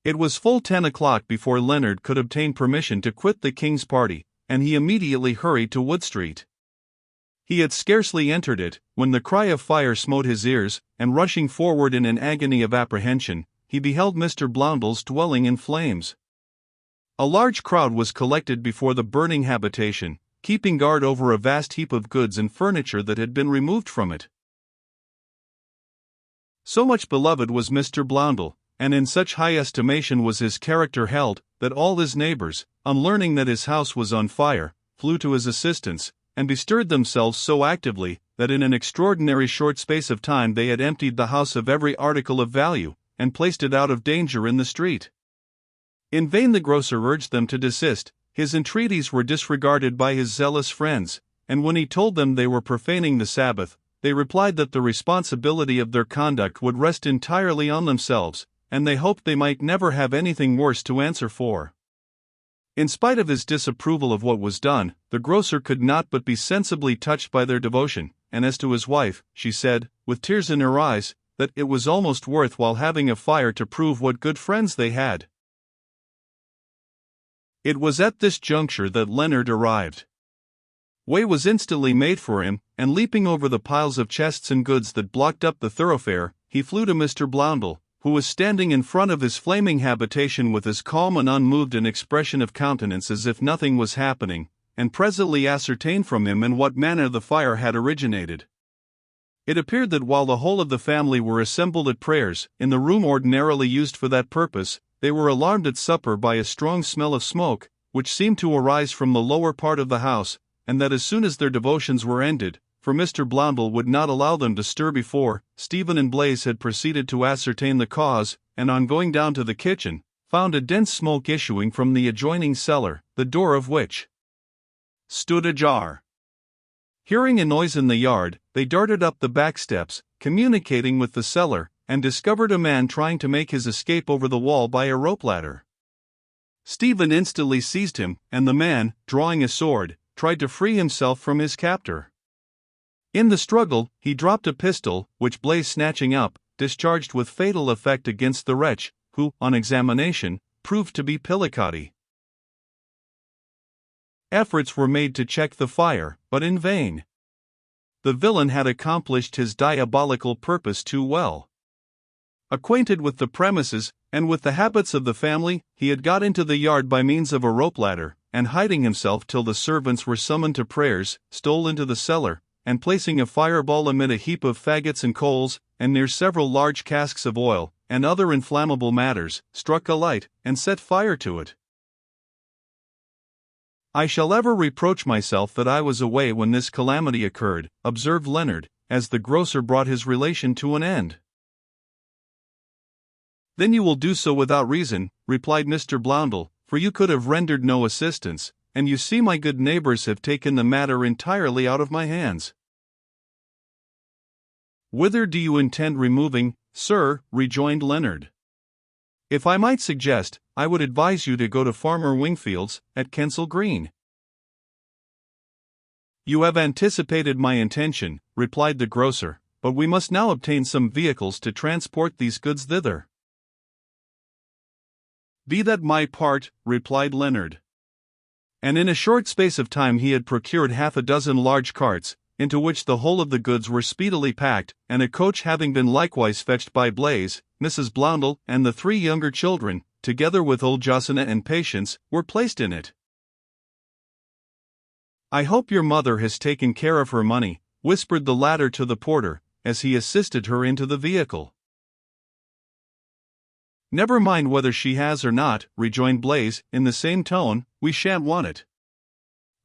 It was full 10 o'clock before Leonard could obtain permission to quit the King's party, and he immediately hurried to Wood Street. He had scarcely entered it, when the cry of fire smote his ears, and rushing forward in an agony of apprehension, he beheld Mr. Blondell's dwelling in flames. A large crowd was collected before the burning habitation, keeping guard over a vast heap of goods and furniture that had been removed from it. So much beloved was Mr. Blondell, and in such high estimation was his character held, that all his neighbors, on learning that his house was on fire, flew to his assistance, and bestirred themselves so actively, that in an extraordinary short space of time they had emptied the house of every article of value, and placed it out of danger in the street. In vain the grocer urged them to desist. His entreaties were disregarded by his zealous friends, and when he told them they were profaning the Sabbath, they replied that the responsibility of their conduct would rest entirely on themselves, and they hoped they might never have anything worse to answer for. In spite of his disapproval of what was done, the grocer could not but be sensibly touched by their devotion, and as to his wife, she said, with tears in her eyes, that it was almost worth while having a fire to prove what good friends they had. It was at this juncture that Leonard arrived. Way was instantly made for him, and leaping over the piles of chests and goods that blocked up the thoroughfare, he flew to Mr. Blondell, who was standing in front of his flaming habitation with as calm and unmoved an expression of countenance as if nothing was happening, and presently ascertained from him in what manner the fire had originated. It appeared that while the whole of the family were assembled at prayers, in the room ordinarily used for that purpose, they were alarmed at supper by a strong smell of smoke, which seemed to arise from the lower part of the house, and that as soon as their devotions were ended, for Mr. Blondell would not allow them to stir before, Stephen and Blaise had proceeded to ascertain the cause, and on going down to the kitchen, found a dense smoke issuing from the adjoining cellar, the door of which stood ajar. Hearing a noise in the yard, they darted up the back steps, communicating with the cellar, and discovered a man trying to make his escape over the wall by a rope ladder. Stephen instantly seized him, and the man, drawing a sword, tried to free himself from his captor. In the struggle, he dropped a pistol, which Blaise, snatching up, discharged with fatal effect against the wretch, who, on examination, proved to be Pillicoti. Efforts were made to check the fire, but in vain. The villain had accomplished his diabolical purpose too well. Acquainted with the premises, and with the habits of the family, he had got into the yard by means of a rope ladder, and hiding himself till the servants were summoned to prayers, stole into the cellar, and placing a fireball amid a heap of faggots and coals, and near several large casks of oil, and other inflammable matters, struck a light, and set fire to it. "I shall ever reproach myself that I was away when this calamity occurred," observed Leonard, as the grocer brought his relation to an end. "Then you will do so without reason," replied Mr. Blondell, "for you could have rendered no assistance, and you see my good neighbors have taken the matter entirely out of my hands." "Whither do you intend removing, sir?" rejoined Leonard. "If I might suggest, I would advise you to go to Farmer Wingfield's, at Kensal Green." "You have anticipated my intention," replied the grocer, "but we must now obtain some vehicles to transport these goods thither." "Be that my part," replied Leonard. And in a short space of time he had procured half a dozen large carts, into which the whole of the goods were speedily packed, and a coach having been likewise fetched by Blaise, Mrs. Blondell, and the 3 younger children, together with old Josina and Patience, were placed in it. "I hope your mother has taken care of her money," whispered the latter to the porter, as he assisted her into the vehicle. "Never mind whether she has or not," rejoined Blaise, in the same tone, "we shan't want it.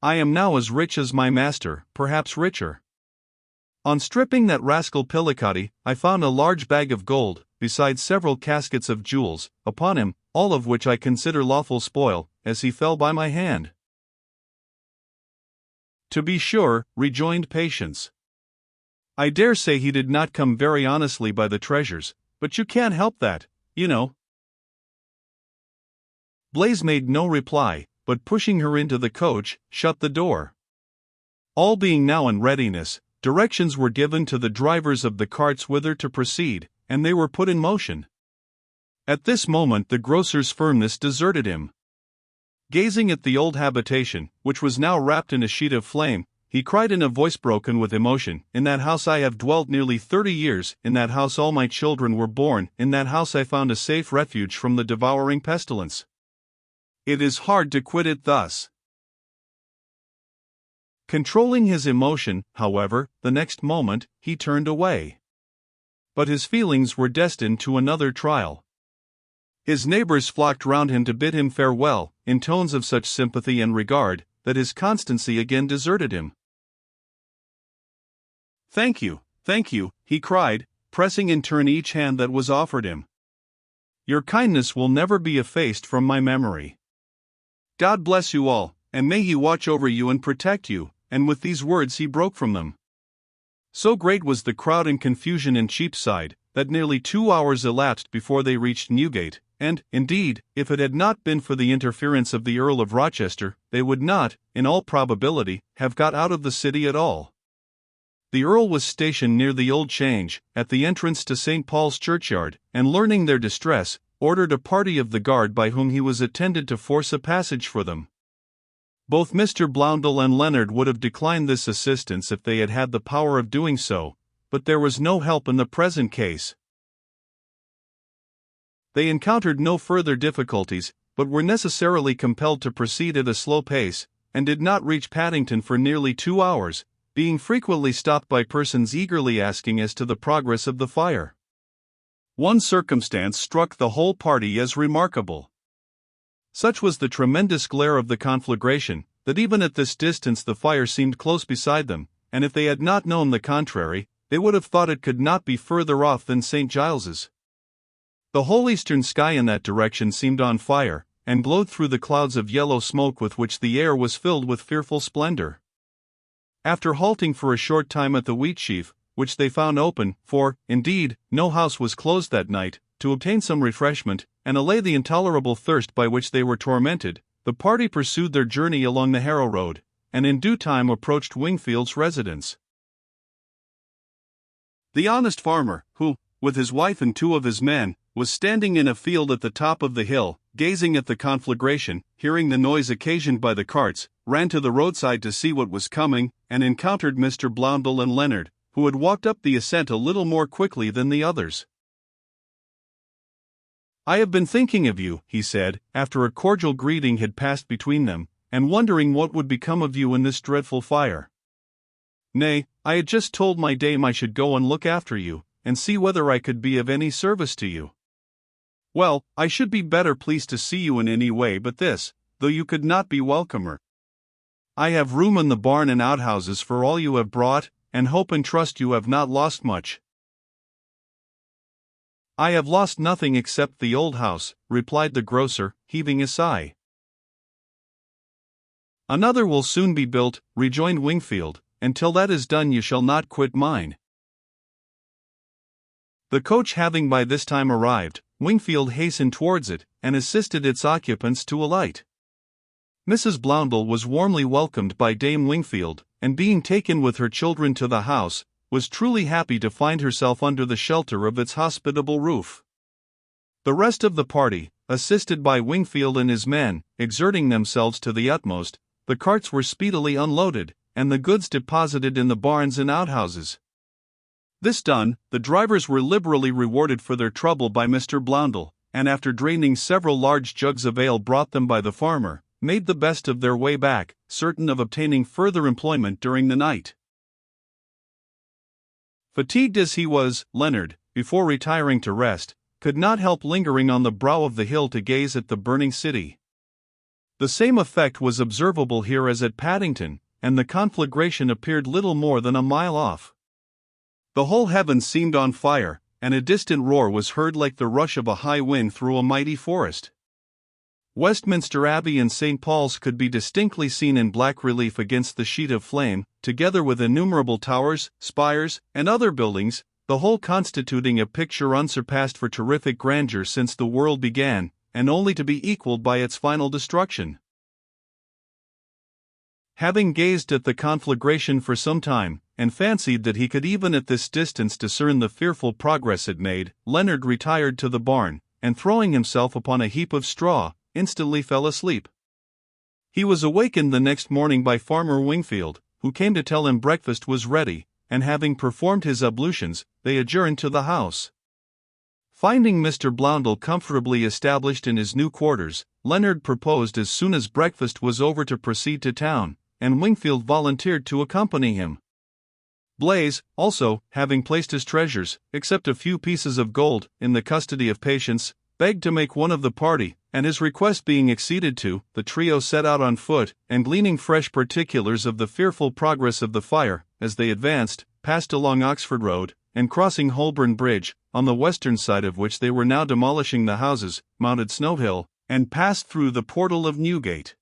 I am now as rich as my master, perhaps richer. On stripping that rascal Pillicoti, I found a large bag of gold, besides several caskets of jewels, upon him, all of which I consider lawful spoil, as he fell by my hand." "To be sure," rejoined Patience. "I dare say he did not come very honestly by the treasures, but you can't help that, you know." Blaise made no reply, but pushing her into the coach, shut the door. All being now in readiness, directions were given to the drivers of the carts whither to proceed, and they were put in motion. At this moment the grocer's firmness deserted him. Gazing at the old habitation, which was now wrapped in a sheet of flame, he cried in a voice broken with emotion, "In that house I have dwelt nearly 30 years, in that house all my children were born, in that house I found a safe refuge from the devouring pestilence. It is hard to quit it thus." Controlling his emotion, however, the next moment, he turned away. But his feelings were destined to another trial. His neighbors flocked round him to bid him farewell, in tones of such sympathy and regard, that his constancy again deserted him. "Thank you, he cried, pressing in turn each hand that was offered him. "Your kindness will never be effaced from my memory. God bless you all, and may He watch over you and protect you," and with these words he broke from them. So great was the crowd and confusion in Cheapside, that nearly 2 hours elapsed before they reached Newgate, and, indeed, if it had not been for the interference of the Earl of Rochester, they would not, in all probability, have got out of the city at all. The Earl was stationed near the Old Change, at the entrance to St. Paul's churchyard, and learning their distress, ordered a party of the guard by whom he was attended to force a passage for them. Both Mr. Blondel and Leonard would have declined this assistance if they had had the power of doing so, but there was no help in the present case. They encountered no further difficulties, but were necessarily compelled to proceed at a slow pace, and did not reach Paddington for nearly 2 hours, being frequently stopped by persons eagerly asking as to the progress of the fire. One circumstance struck the whole party as remarkable. Such was the tremendous glare of the conflagration, that even at this distance the fire seemed close beside them, and if they had not known the contrary, they would have thought it could not be further off than St. Giles's. The whole eastern sky in that direction seemed on fire, and glowed through the clouds of yellow smoke with which the air was filled with fearful splendor. After halting for a short time at the Wheatsheaf, which they found open, for, indeed, no house was closed that night, to obtain some refreshment, and allay the intolerable thirst by which they were tormented, the party pursued their journey along the Harrow Road, and in due time approached Wingfield's residence. The honest farmer, who, with his wife and 2 of his men, was standing in a field at the top of the hill, gazing at the conflagration, hearing the noise occasioned by the carts, ran to the roadside to see what was coming, and encountered Mr. Blondel and Leonard, who had walked up the ascent a little more quickly than the others. "I have been thinking of you," he said, after a cordial greeting had passed between them, "and wondering what would become of you in this dreadful fire. Nay, I had just told my dame I should go and look after you, and see whether I could be of any service to you. Well, I should be better pleased to see you in any way but this, though you could not be welcomer. I have room in the barn and outhouses for all you have brought, and hope and trust you have not lost much." "I have lost nothing except the old house," replied the grocer, heaving a sigh. "Another will soon be built," rejoined Wingfield, "and till that is done you shall not quit mine." The coach having by this time arrived, Wingfield hastened towards it, and assisted its occupants to alight. Mrs. Blondel was warmly welcomed by Dame Wingfield, and being taken with her children to the house, was truly happy to find herself under the shelter of its hospitable roof. The rest of the party, assisted by Wingfield and his men, exerting themselves to the utmost, the carts were speedily unloaded, and the goods deposited in the barns and outhouses. This done, the drivers were liberally rewarded for their trouble by Mr. Blondel, and after draining several large jugs of ale brought them by the farmer, made the best of their way back, certain of obtaining further employment during the night. Fatigued as he was, Leonard, before retiring to rest, could not help lingering on the brow of the hill to gaze at the burning city. The same effect was observable here as at Paddington, and the conflagration appeared little more than a mile off. The whole heavens seemed on fire, and a distant roar was heard like the rush of a high wind through a mighty forest. Westminster Abbey and St. Paul's could be distinctly seen in black relief against the sheet of flame, together with innumerable towers, spires, and other buildings, the whole constituting a picture unsurpassed for terrific grandeur since the world began, and only to be equaled by its final destruction. Having gazed at the conflagration for some time, and fancied that he could even at this distance discern the fearful progress it made, Leonard retired to the barn, and throwing himself upon a heap of straw, instantly fell asleep. He was awakened the next morning by Farmer Wingfield, who came to tell him breakfast was ready, and having performed his ablutions, they adjourned to the house. Finding Mr. Blondel comfortably established in his new quarters, Leonard proposed as soon as breakfast was over to proceed to town, and Wingfield volunteered to accompany him. Blaise, also, having placed his treasures, except a few pieces of gold, in the custody of Patience, begged to make one of the party, and his request being acceded to, the trio set out on foot, and gleaning fresh particulars of the fearful progress of the fire, as they advanced, passed along Oxford Road, and crossing Holborn Bridge, on the western side of which they were now demolishing the houses, mounted Snow Hill, and passed through the portal of Newgate.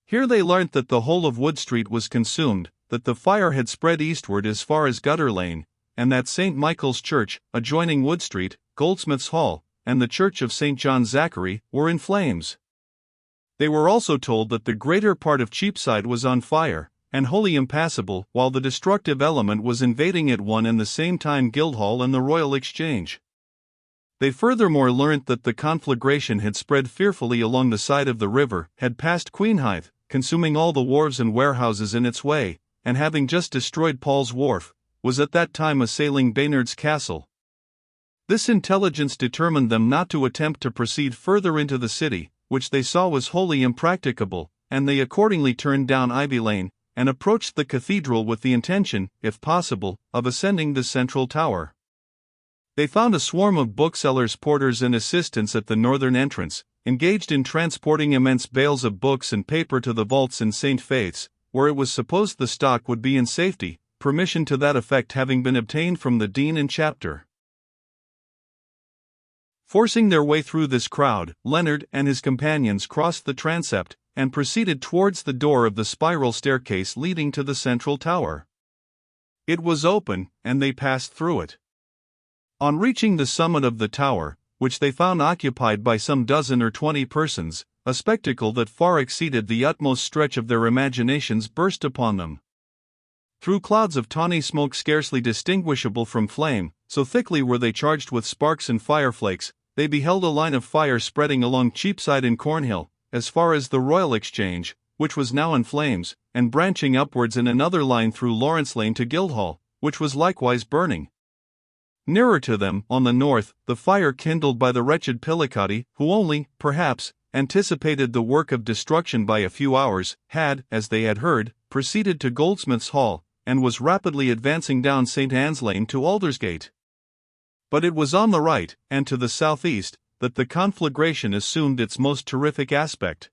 Here they learnt that the whole of Wood Street was consumed, that the fire had spread eastward as far as Gutter Lane, and that St. Michael's Church, adjoining Wood Street, Goldsmiths' Hall, and the Church of St. John Zachary, were in flames. They were also told that the greater part of Cheapside was on fire, and wholly impassable, while the destructive element was invading at one and the same time Guildhall and the Royal Exchange. They furthermore learnt that the conflagration had spread fearfully along the side of the river, had passed Queenhithe, consuming all the wharves and warehouses in its way, and having just destroyed Paul's Wharf, was at that time assailing Baynard's Castle. This intelligence determined them not to attempt to proceed further into the city, which they saw was wholly impracticable, and they accordingly turned down Ivy Lane, and approached the cathedral with the intention, if possible, of ascending the central tower. They found a swarm of booksellers, porters, and assistants at the northern entrance, engaged in transporting immense bales of books and paper to the vaults in St. Faith's, where it was supposed the stock would be in safety, permission to that effect having been obtained from the dean and chapter. Forcing their way through this crowd, Leonard and his companions crossed the transept, and proceeded towards the door of the spiral staircase leading to the central tower. It was open, and they passed through it. On reaching the summit of the tower, which they found occupied by some 12 or 20 persons, a spectacle that far exceeded the utmost stretch of their imaginations burst upon them. Through clouds of tawny smoke scarcely distinguishable from flame, so thickly were they charged with sparks and fireflakes, they beheld a line of fire spreading along Cheapside and Cornhill, as far as the Royal Exchange, which was now in flames, and branching upwards in another line through Lawrence Lane to Guildhall, which was likewise burning. Nearer to them, on the north, the fire kindled by the wretched Pillicati, who only, perhaps, anticipated the work of destruction by a few hours, had, as they had heard, proceeded to Goldsmiths' Hall, and was rapidly advancing down St. Anne's Lane to Aldersgate. But it was on the right, and to the southeast, that the conflagration assumed its most terrific aspect.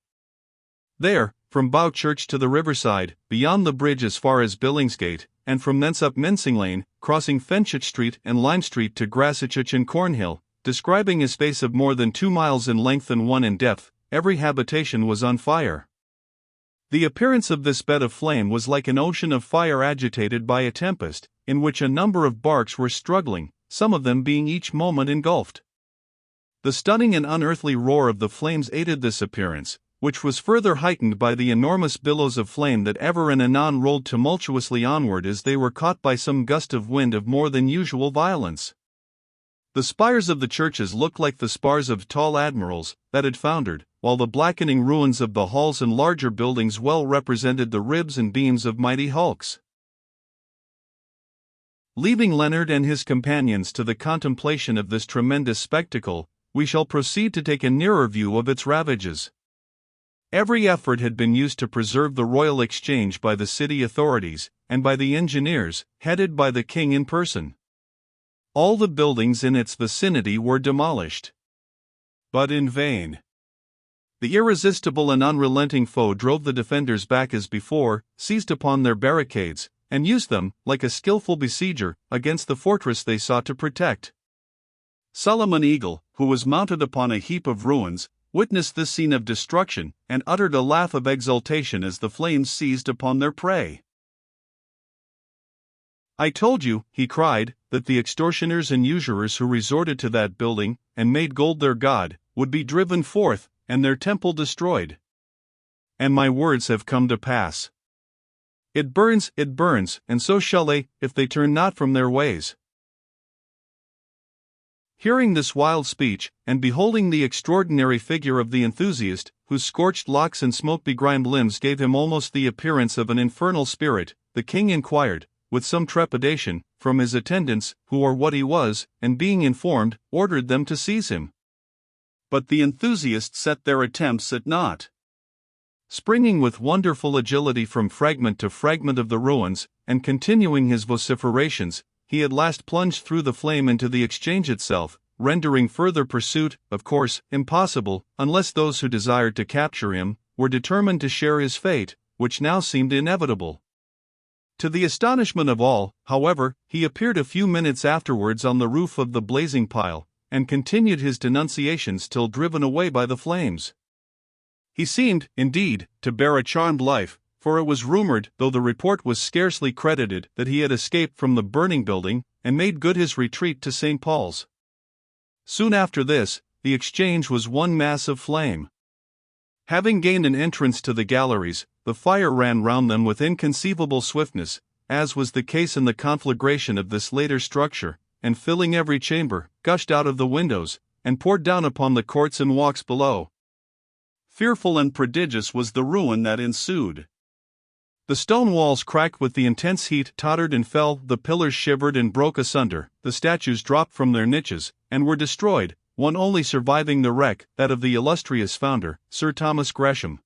There, from Bow Church to the riverside, beyond the bridge as far as Billingsgate, and from thence up Mincing Lane, crossing Fenchurch Street and Lime Street to Grassetchurch and Cornhill, describing a space of more than 2 miles in length and 1 in depth, every habitation was on fire. The appearance of this bed of flame was like an ocean of fire agitated by a tempest, in which a number of barks were struggling, some of them being each moment engulfed. The stunning and unearthly roar of the flames aided this appearance, which was further heightened by the enormous billows of flame that ever and anon rolled tumultuously onward as they were caught by some gust of wind of more than usual violence. The spires of the churches looked like the spars of tall admirals that had foundered, while the blackening ruins of the halls and larger buildings well represented the ribs and beams of mighty hulks. Leaving Leonard and his companions to the contemplation of this tremendous spectacle, we shall proceed to take a nearer view of its ravages. Every effort had been used to preserve the Royal Exchange by the city authorities, and by the engineers, headed by the king in person. All the buildings in its vicinity were demolished. But in vain. The irresistible and unrelenting foe drove the defenders back as before, seized upon their barricades, and used them, like a skillful besieger, against the fortress they sought to protect. Solomon Eagle, who was mounted upon a heap of ruins, witnessed this scene of destruction, and uttered a laugh of exultation as the flames seized upon their prey. "I told you," he cried, "that the extortioners and usurers who resorted to that building, and made gold their god, would be driven forth, and their temple destroyed. And my words have come to pass. It burns, and so shall they, if they turn not from their ways." Hearing this wild speech, and beholding the extraordinary figure of the enthusiast, whose scorched locks and smoke-begrimed limbs gave him almost the appearance of an infernal spirit, the king inquired, with some trepidation, from his attendants, who or what he was, and being informed, ordered them to seize him. But the enthusiast set their attempts at naught. Springing with wonderful agility from fragment to fragment of the ruins, and continuing his vociferations, he at last plunged through the flame into the exchange itself, rendering further pursuit, of course, impossible, unless those who desired to capture him were determined to share his fate, which now seemed inevitable. To the astonishment of all, however, he appeared a few minutes afterwards on the roof of the blazing pile, and continued his denunciations till driven away by the flames. He seemed, indeed, to bear a charmed life, for it was rumored, though the report was scarcely credited, that he had escaped from the burning building, and made good his retreat to St. Paul's. Soon after this, the exchange was one mass of flame. Having gained an entrance to the galleries, the fire ran round them with inconceivable swiftness, as was the case in the conflagration of this later structure, and filling every chamber, gushed out of the windows, and poured down upon the courts and walks below. Fearful and prodigious was the ruin that ensued. The stone walls cracked with the intense heat, tottered and fell, the pillars shivered and broke asunder, the statues dropped from their niches, and were destroyed, one only surviving the wreck, that of the illustrious founder, Sir Thomas Gresham.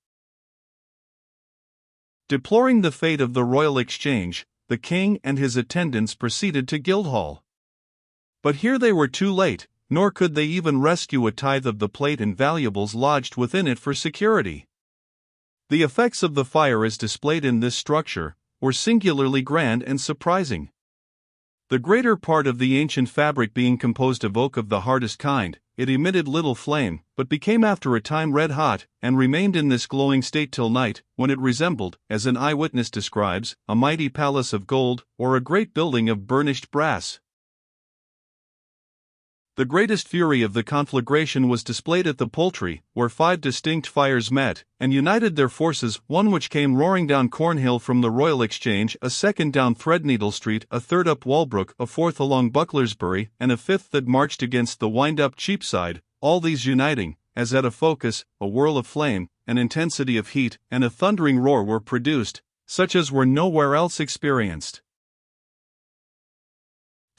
Deploring the fate of the Royal Exchange, the king and his attendants proceeded to Guildhall. But here they were too late, nor could they even rescue a tithe of the plate and valuables lodged within it for security. The effects of the fire as displayed in this structure were singularly grand and surprising. The greater part of the ancient fabric being composed of oak of the hardest kind, it emitted little flame, but became after a time red hot, and remained in this glowing state till night, when it resembled, as an eyewitness describes, a mighty palace of gold, or a great building of burnished brass. The greatest fury of the conflagration was displayed at the Poultry, where 5 distinct fires met, and united their forces, one which came roaring down Cornhill from the Royal Exchange, a second down Threadneedle Street, a third up Walbrook, a fourth along Bucklersbury, and a fifth that marched against the wind-up Cheapside, all these uniting, as at a focus, a whirl of flame, an intensity of heat, and a thundering roar were produced, such as were nowhere else experienced.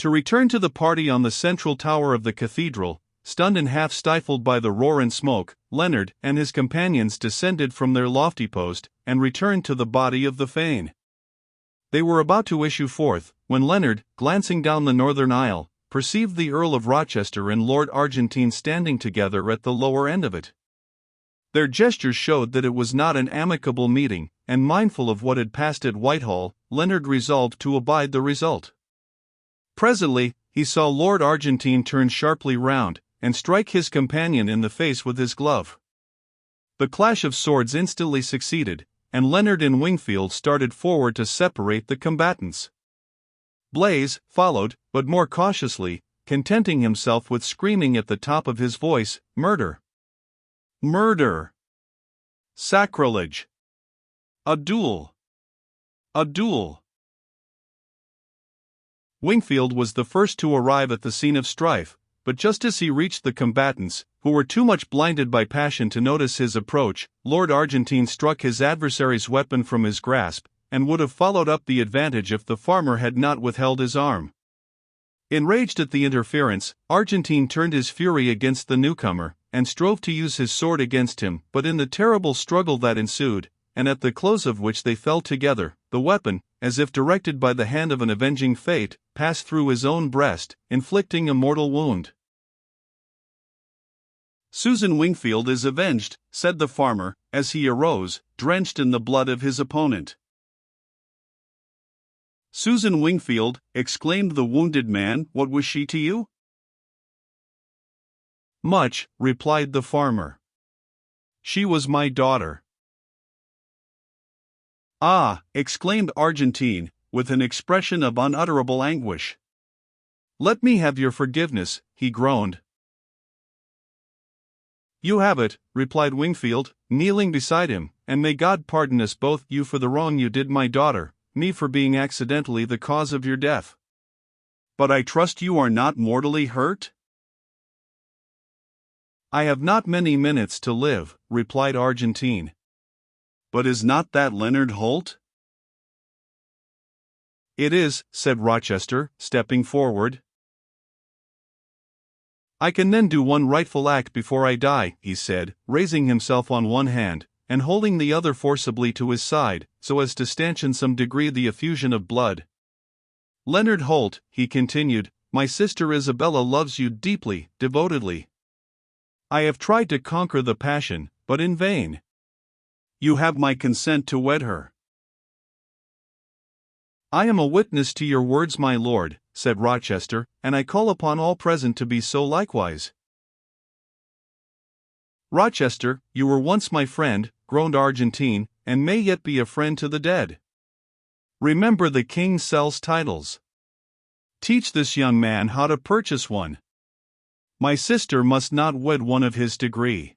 To return to the party on the central tower of the cathedral, stunned and half stifled by the roar and smoke, Leonard and his companions descended from their lofty post, and returned to the body of the fane. They were about to issue forth, when Leonard, glancing down the northern aisle, perceived the Earl of Rochester and Lord Argentine standing together at the lower end of it. Their gestures showed that it was not an amicable meeting, and mindful of what had passed at Whitehall, Leonard resolved to abide the result. Presently, he saw Lord Argentine turn sharply round, and strike his companion in the face with his glove. The clash of swords instantly succeeded, and Leonard and Wingfield started forward to separate the combatants. Blaise followed, but more cautiously, contenting himself with screaming at the top of his voice, "Murder! Murder! Sacrilege! A duel! A duel!" Wingfield was the first to arrive at the scene of strife, but just as he reached the combatants, who were too much blinded by passion to notice his approach, Lord Argentine struck his adversary's weapon from his grasp, and would have followed up the advantage if the farmer had not withheld his arm. Enraged at the interference, Argentine turned his fury against the newcomer, and strove to use his sword against him, but in the terrible struggle that ensued, and at the close of which they fell together, the weapon, as if directed by the hand of an avenging fate, passed through his own breast, inflicting a mortal wound. "Susan Wingfield is avenged," said the farmer, as he arose, drenched in the blood of his opponent. "Susan Wingfield," exclaimed the wounded man, "what was she to you?" "Much," replied the farmer. "She was my daughter." "Ah!" exclaimed Argentine, with an expression of unutterable anguish. "Let me have your forgiveness," he groaned. "You have it," replied Wingfield, kneeling beside him, "and may God pardon us both, you for the wrong you did my daughter, me for being accidentally the cause of your death. But I trust you are not mortally hurt?" I have not many minutes to live, replied Argentine. But is not that Leonard Holt? It is, said Rochester, stepping forward. I can then do one rightful act before I die, he said, raising himself on one hand, and holding the other forcibly to his side, so as to stanch in some degree the effusion of blood. Leonard Holt, he continued, my sister Isabella loves you deeply, devotedly. I have tried to conquer the passion, but in vain. You have my consent to wed her. I am a witness to your words, my lord, said Rochester, and I call upon all present to be so likewise. Rochester, you were once my friend, groaned Argentine, and may yet be a friend to the dead. Remember the king sells titles. Teach this young man how to purchase one. My sister must not wed one of his degree.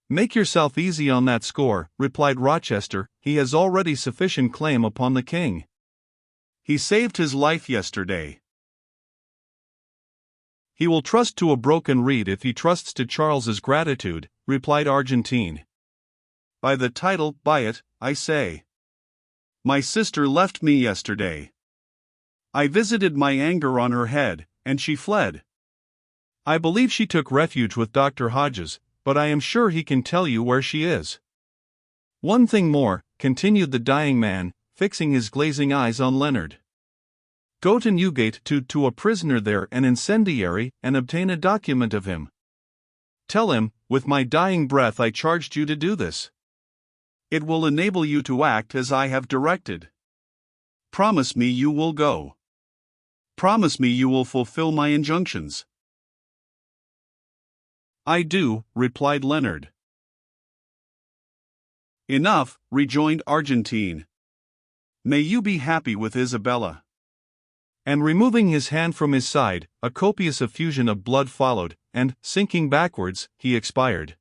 Make yourself easy on that score, replied Rochester, he has already sufficient claim upon the king. He saved his life yesterday. He will trust to a broken reed if he trusts to Charles's gratitude, replied Argentine. By the title, buy it, I say. My sister left me yesterday. I visited my anger on her head, and she fled. I believe she took refuge with Dr. Hodges, but I am sure he can tell you where she is. One thing more, continued the dying man, fixing his glazing eyes on Leonard. Go to Newgate to a prisoner there, an incendiary, and obtain a document of him. Tell him, with my dying breath I charged you to do this. It will enable you to act as I have directed. Promise me you will go. Promise me you will fulfill my injunctions. I do, replied Leonard. Enough, rejoined Argentine. May you be happy with Isabella. And removing his hand from his side, a copious effusion of blood followed, and, sinking backwards, he expired.